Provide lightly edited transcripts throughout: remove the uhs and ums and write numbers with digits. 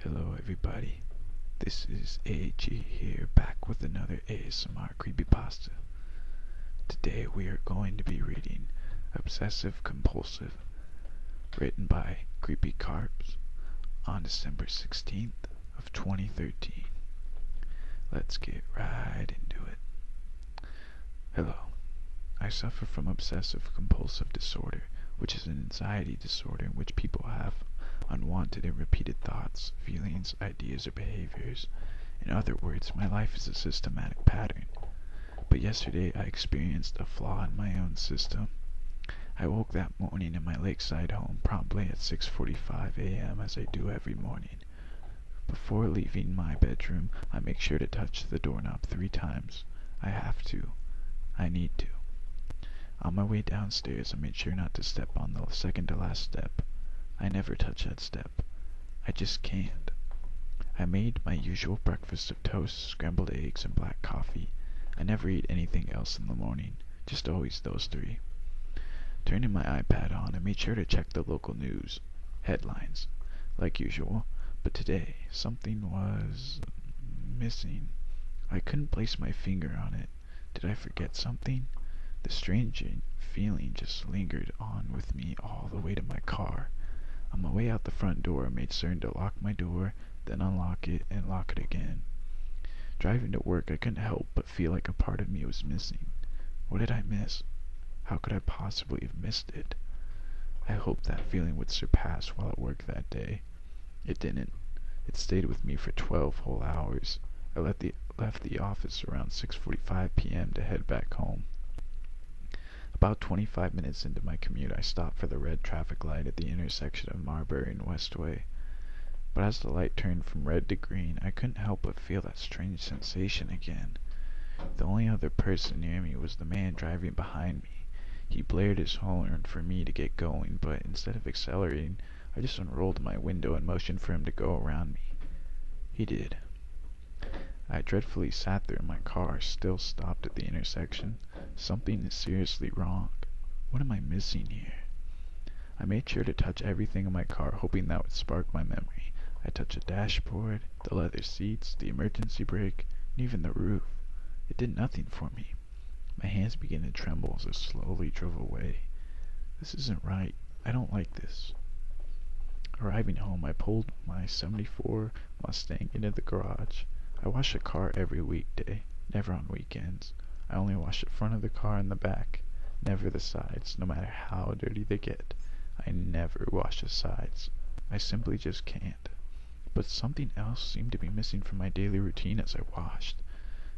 Hello everybody, this is AG here, back with another ASMR Creepypasta. Today we are going to be reading Obsessive Compulsive, written by Creepypasta on December 16th of 2013. Let's get right into it. Hello, I suffer from obsessive compulsive disorder, which is an anxiety disorder in which people have unwanted and repeated thoughts, feelings, ideas, or behaviors. In other words, my life is a systematic pattern. But yesterday I experienced a flaw in my own system. I woke that morning in my lakeside home promptly at 6:45 a.m. as I do every morning. Before leaving my bedroom, I make sure to touch the doorknob 3 times. I have to. I need to. On my way downstairs, I made sure not to step on the second to last step. I never touch that step. I just can't. I made my usual breakfast of toast, scrambled eggs, and black coffee. I never eat anything else in the morning, just always those 3. Turning my iPad on, I made sure to check the local news, headlines, like usual, but today something was missing. I couldn't place my finger on it. Did I forget something? The strange feeling just lingered on with me all the way to my car. On my way out the front door, I made certain to lock my door, then unlock it and lock it again. Driving to work, I couldn't help but feel like a part of me was missing. What did I miss? How could I possibly have missed it? I hoped that feeling would surpass while at work that day. It didn't. It stayed with me for 12 whole hours. I left the office around 6:45 p.m. to head back home. About 25 minutes into my commute, I stopped for the red traffic light at the intersection of Marbury and Westway. But as the light turned from red to green, I couldn't help but feel that strange sensation again. The only other person near me was the man driving behind me. He blared his horn for me to get going, but instead of accelerating, I just unrolled my window and motioned for him to go around me. He did. I dreadfully sat there in my car, still stopped at the intersection. Something is seriously wrong. What am I missing here? I made sure to touch everything in my car, hoping that would spark my memory. I touched the dashboard, the leather seats, the emergency brake, and even the roof. It did nothing for me. My hands began to tremble as I slowly drove away. This isn't right. I don't like this. Arriving home, I pulled my '74 Mustang into the garage. I wash the car every weekday, never on weekends. I only wash the front of the car and the back, never the sides, no matter how dirty they get. I never wash the sides. I simply just can't. But something else seemed to be missing from my daily routine as I washed.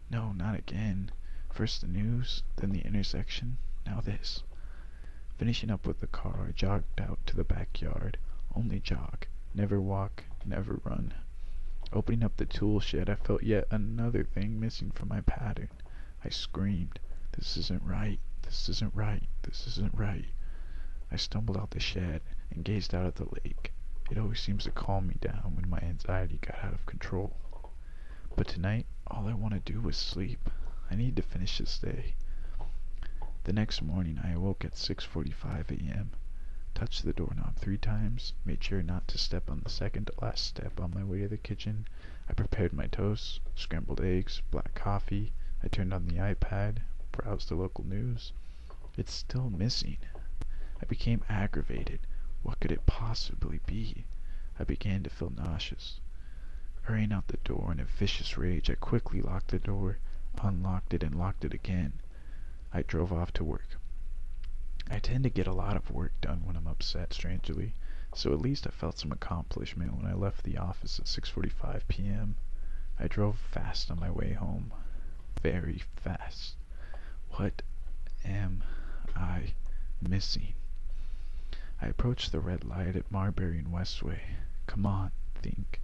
No, not again. First the news, then the intersection, now this. Finishing up with the car, I jogged out to the backyard. Only jog. Never walk, never run. Opening up the tool shed, I felt yet another thing missing from my pattern. I screamed, "This isn't right, this isn't right, this isn't right." I stumbled out the shed and gazed out at the lake. It always seems to calm me down when my anxiety got out of control. But tonight, all I want to do is sleep. I need to finish this day. The next morning, I awoke at 6:45 a.m., touched the doorknob 3 times, made sure not to step on the second to last step on my way to the kitchen. I prepared my toast, scrambled eggs, black coffee. I turned on the iPad, browsed the local news. It's still missing. I became aggravated. What could it possibly be? I began to feel nauseous. Hurrying out the door in a vicious rage, I quickly locked the door, unlocked it, and locked it again. I drove off to work. I tend to get a lot of work done when I'm upset, strangely, so at least I felt some accomplishment when I left the office at 6:45 p.m. I drove fast on my way home. Very fast. What am I missing? I approached the red light at Marbury and Westway. Come on, think.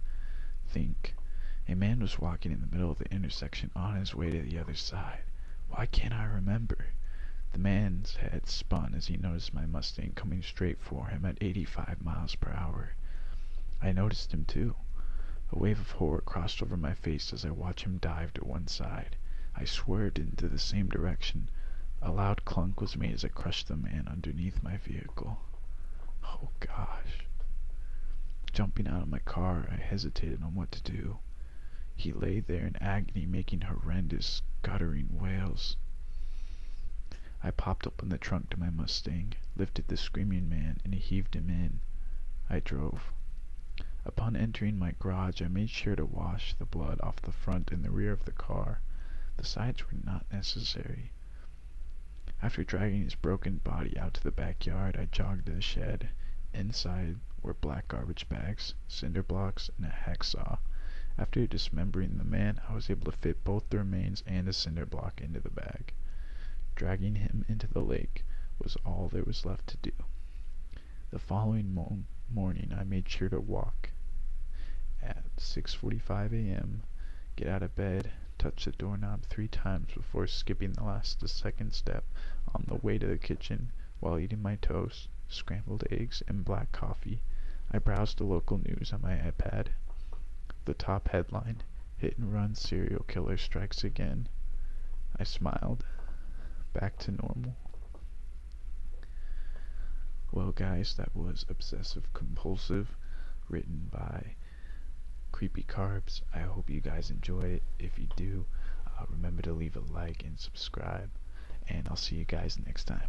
A man was walking in the middle of the intersection on his way to the other side. Why can't I remember? The man's head spun as he noticed my Mustang coming straight for him at 85 miles per hour. I noticed him too. A wave of horror crossed over my face as I watched him dive to one side. I swerved into the same direction. A loud clunk was made as I crushed the man underneath my vehicle. Oh gosh. Jumping out of my car, I hesitated on what to do. He lay there in agony, making horrendous, guttering wails. I popped open the trunk to my Mustang, lifted the screaming man, and heaved him in. I drove. Upon entering my garage, I made sure to wash the blood off the front and the rear of the car. The sides were not necessary. After dragging his broken body out to the backyard, I jogged to the shed. Inside were black garbage bags, cinder blocks, and a hacksaw. After dismembering the man, I was able to fit both the remains and a cinder block into the bag. Dragging him into the lake was all there was left to do. The following morning, I made sure to walk at 6:45 a.m., get out of bed, touch the doorknob 3 times before skipping the second step on the way to the kitchen. While eating my toast, scrambled eggs, and black coffee, I browsed the local news on my iPad. The top headline, "Hit and Run Serial Killer Strikes Again." I smiled. Back to normal. Well guys, that was Obsessive Compulsive, written by Creepypasta. I hope you guys enjoy it. If you do, remember to leave a like and subscribe, and I'll see you guys next time.